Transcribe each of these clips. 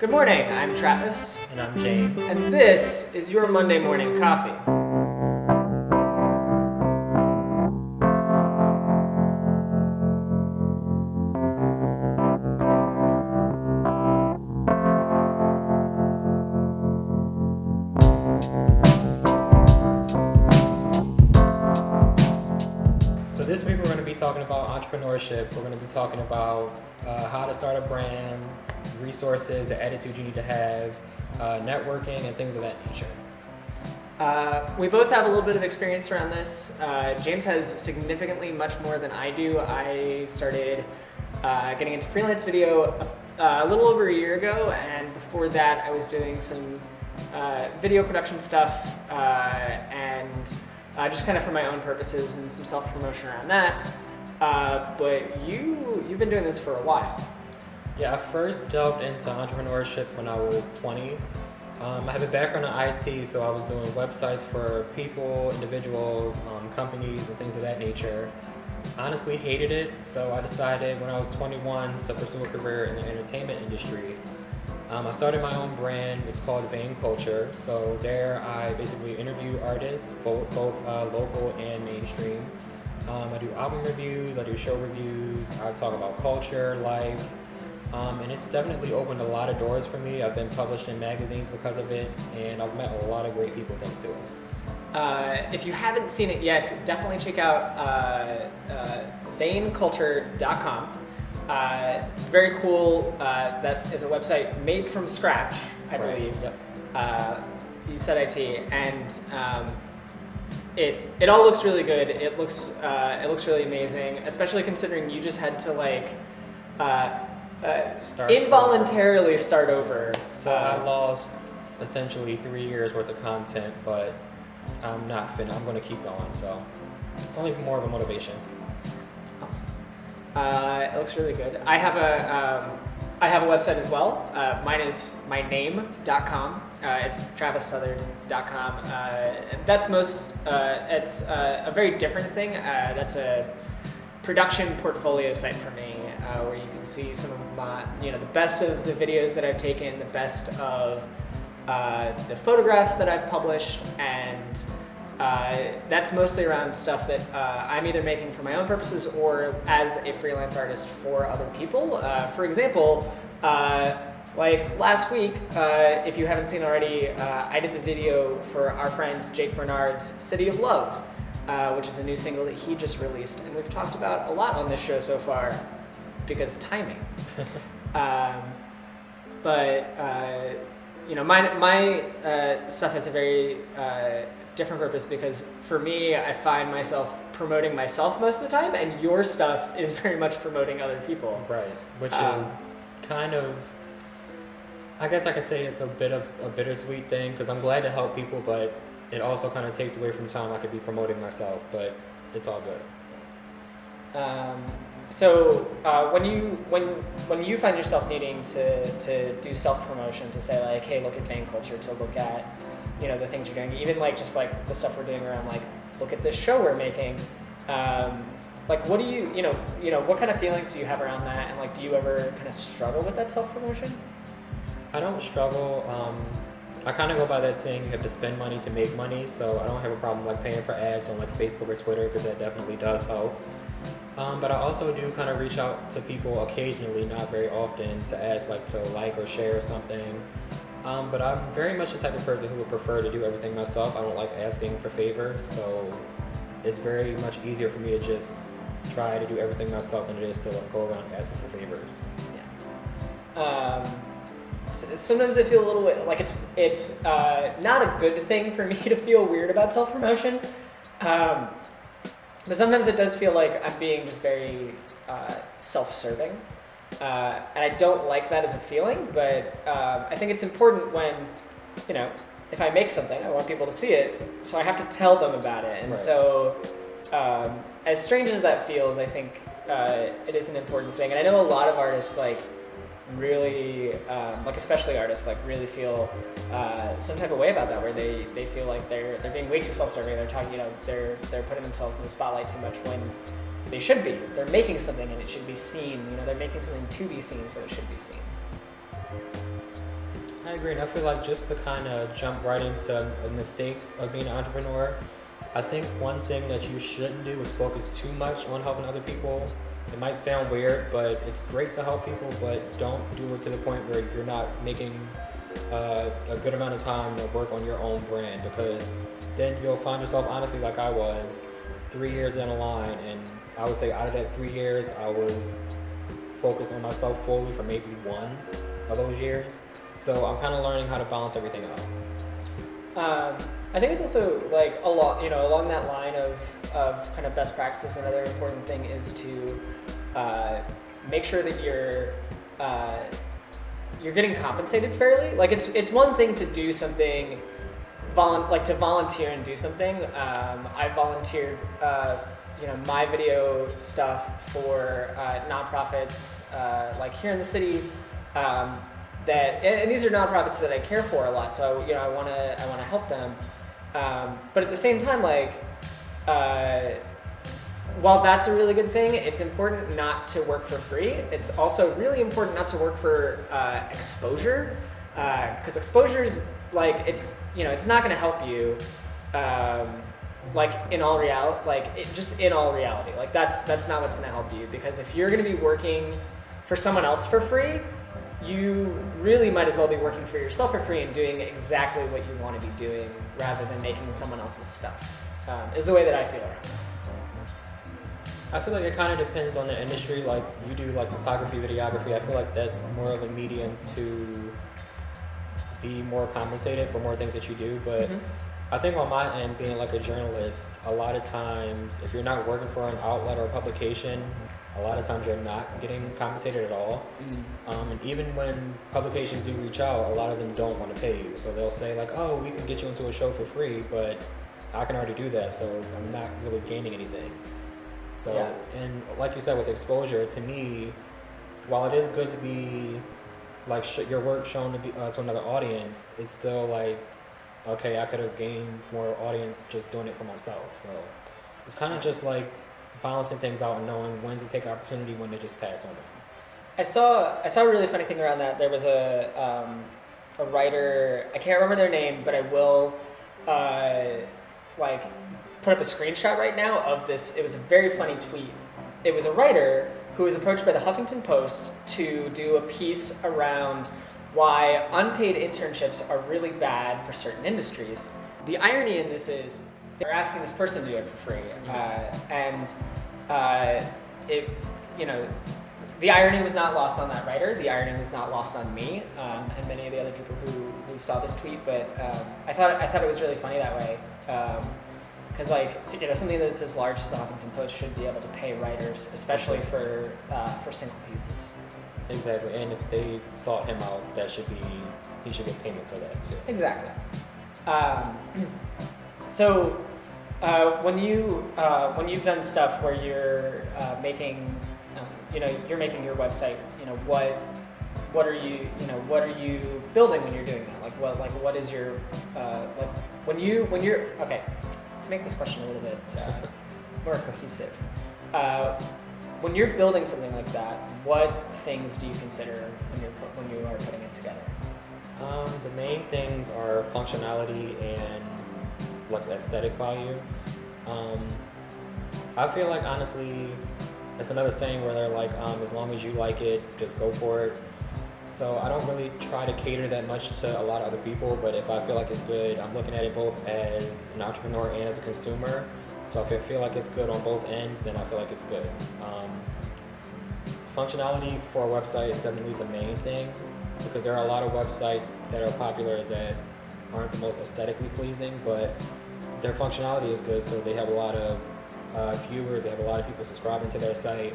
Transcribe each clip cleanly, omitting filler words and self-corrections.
Good morning, I'm Travis. And I'm James. And this is your Monday morning coffee. So this week we're going to be talking about entrepreneurship. We're going to be talking about how to start a brand, resources, the attitude you need to have, networking, and things of that nature. We both have a little bit of experience around this. James has significantly much more than I do. I started getting into freelance video a little over a year ago, and before that I was doing some video production stuff and just kind of for my own purposes and some self-promotion around that. But you've been doing this for a while. Yeah, I first delved into entrepreneurship when I was 20. I have a background in IT, so I was doing websites for people, individuals, companies, and things of that nature. Honestly hated it, so I decided when I was 21 to pursue a career in the entertainment industry. I started my own brand. It's called Vane Culture. So there I basically interview artists, both local and mainstream. I do album reviews, I do show reviews, I talk about culture, life, and it's definitely opened a lot of doors for me. I've been published in magazines because of it, and I've met a lot of great people thanks to it. If you haven't seen it yet, definitely check out vaneculture.com. It's very cool. That is a website made from scratch, I believe. Yep. You said IT, and it all looks really good. It looks really amazing, especially considering you just had to involuntarily start over. So I lost essentially 3 years worth of content, but I'm not finished. I'm going to keep going, so it's only more of a motivation. Awesome. It looks really good. I have a website as well. Mine is myname.com. It's travissouthern.com. That's it's a very different thing. That's a production portfolio site for me, where you can see some of my, the best of the videos that I've taken, the best of the photographs that I've published, and that's mostly around stuff that I'm either making for my own purposes or as a freelance artist for other people. For example, like last week, if you haven't seen already, I did the video for our friend Jake Bernard's City of Love, which is a new single that he just released, and we've talked about a lot on this show so far because timing. My stuff has a very different purpose, because for me, I find myself promoting myself most of the time, and your stuff is very much promoting other people. Right, which is kind of, I guess I could say it's a bit of a bittersweet thing, because I'm glad to help people, but it also kind of takes away from time I could be promoting myself, but it's all good. So when you find yourself needing to do self-promotion, to say like, hey, look at Vane Culture, to look at the things you're doing, even just like the stuff we're doing around like, look at this show we're making, what do you what kind of feelings do you have around that, and like, do you ever kind of struggle with that self-promotion? I don't struggle. I kind of go by that saying, you have to spend money to make money, so I don't have a problem like paying for ads on like Facebook or Twitter, because that definitely does help. But I also do kind of reach out to people occasionally, not very often, to ask to like or share something. But I'm very much the type of person who would prefer to do everything myself. I don't like asking for favors, so it's very much easier for me to just try to do everything myself than it is to go around asking for favors. Yeah. Sometimes I feel a little bit like it's not a good thing for me to feel weird about self-promotion. But sometimes it does feel like I'm being just very self-serving. And I don't like that as a feeling, but I think it's important when, if I make something, I want people to see it, so I have to tell them about it. And right. So, as strange as that feels, I think it is an important thing. And I know a lot of artists really, especially artists, really feel some type of way about that, where they feel like they're being way too self-serving. They're talking, they're putting themselves in the spotlight too much when they should be. They're making something and it should be seen. They're making something to be seen, so it should be seen. I agree, and I feel like just to kind of jump right into mistakes of being an entrepreneur, I think one thing that you shouldn't do is focus too much on helping other people. It might sound weird, but it's great to help people, but don't do it to the point where you're not making a good amount of time to work on your own brand, because then you'll find yourself, honestly, like I was 3 years down the line, and I would say out of that 3 years, I was focused on myself fully for maybe 1 of those years. So I'm kind of learning how to balance everything out. I think it's also like along that line of kind of best practices. Another important thing is to make sure that you're getting compensated fairly. Like it's one thing to do something, to volunteer and do something. I volunteered, my video stuff for nonprofits like here in the city. And these are nonprofits that I care for a lot, so I want to help them. But at the same time, while that's a really good thing, it's important not to work for free. It's also really important not to work for exposure, because exposure's it's not going to help you. In all reality, that's not what's going to help you, because if you're going to be working for someone else for free, you really might as well be working for yourself for free and doing exactly what you want to be doing rather than making someone else's stuff, is the way that I feel around it. I feel like it kind of depends on the industry. Like you do photography, videography. I feel like that's more of a medium to be more compensated for more things that you do. But I think on my end, being like a journalist, a lot of times if you're not working for an outlet or a publication, a lot of times you're not getting compensated at all. And even when publications do reach out, a lot of them don't want to pay you. So they'll say oh, we can get you into a show for free, but I can already do that, so I'm not really gaining anything. So, yeah. And like you said, with exposure, to me, while it is good to be your work shown to another audience, it's still okay, I could have gained more audience just doing it for myself. So it's kind of just balancing things out and knowing when to take opportunity, when to just pass on it. I saw a really funny thing around that. There was a writer, I can't remember their name, but I will put up a screenshot right now of this. It was a very funny tweet. It was a writer who was approached by the Huffington Post to do a piece around why unpaid internships are really bad for certain industries. The irony in this is they're asking this person to do it for free, the irony was not lost on that writer. The irony was not lost on me and many of the other people who saw this tweet. But I thought it was really funny that way, because something that's as large as the Huffington Post should be able to pay writers, especially for single pieces. Exactly, and if they sought him out, he should get payment for that too. Exactly. So when you've done stuff where you're making you're making your website, what are you building when you're doing that? What is your when you're okay, to make this question a little bit more cohesive, when you're building something like that, what things do you consider when you are putting it together? The main things are functionality and aesthetic value. I feel honestly, it's another saying where they're as long as you like it, just go for it. So I don't really try to cater that much to a lot of other people, but if I feel like it's good, I'm looking at it both as an entrepreneur and as a consumer. So if I feel like it's good on both ends, then I feel like it's good. Functionality for a website is definitely the main thing, because there are a lot of websites that are popular that aren't the most aesthetically pleasing, but their functionality is good, so they have a lot of viewers, they have a lot of people subscribing to their site,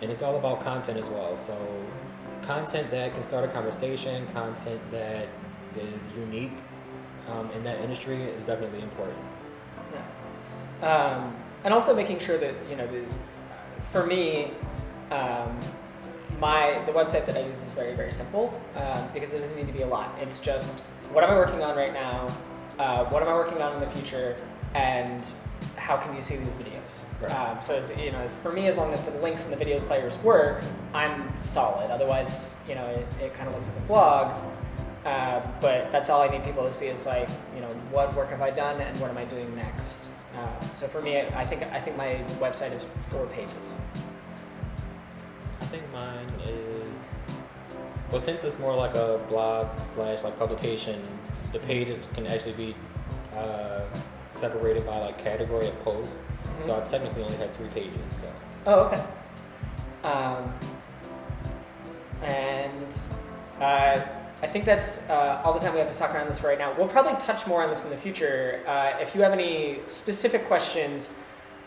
and it's all about content as well. So content that can start a conversation, content that is unique in that industry is definitely important. Yeah. And also making sure that, for me, the website that I use is very, very simple, because it doesn't need to be a lot. It's just, what am I working on right now? What am I working on in the future? And how can you see these videos? Right. So for me, as long as the links and the video players work, I'm solid. Otherwise, it kind of looks like a blog. But that's all I need people to see is like, what work have I done and what am I doing next? So for me, I think my website is 4 pages. I think mine is, well, since it's more like a blog / like publication, the pages can actually be separated by like category of posts. Mm-hmm. So I technically only have 3 pages. So. Oh, okay. I think that's all the time we have to talk around this for right now. We'll probably touch more on this in the future. If you have any specific questions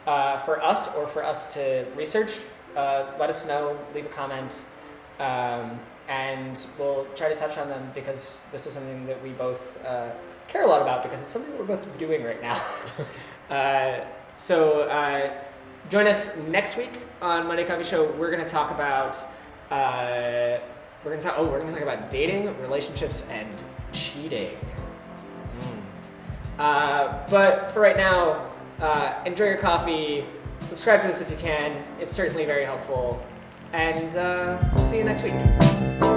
for us or for us to research, let us know, leave a comment, and we'll try to touch on them because this is something that we both care a lot about because it's something we're both doing right now. So join us next week on Monday Coffee Show. We're going to talk about we're going to talk about dating, relationships, and cheating. But for right now, enjoy your coffee. Subscribe to us if you can. It's certainly very helpful. And we'll see you next week.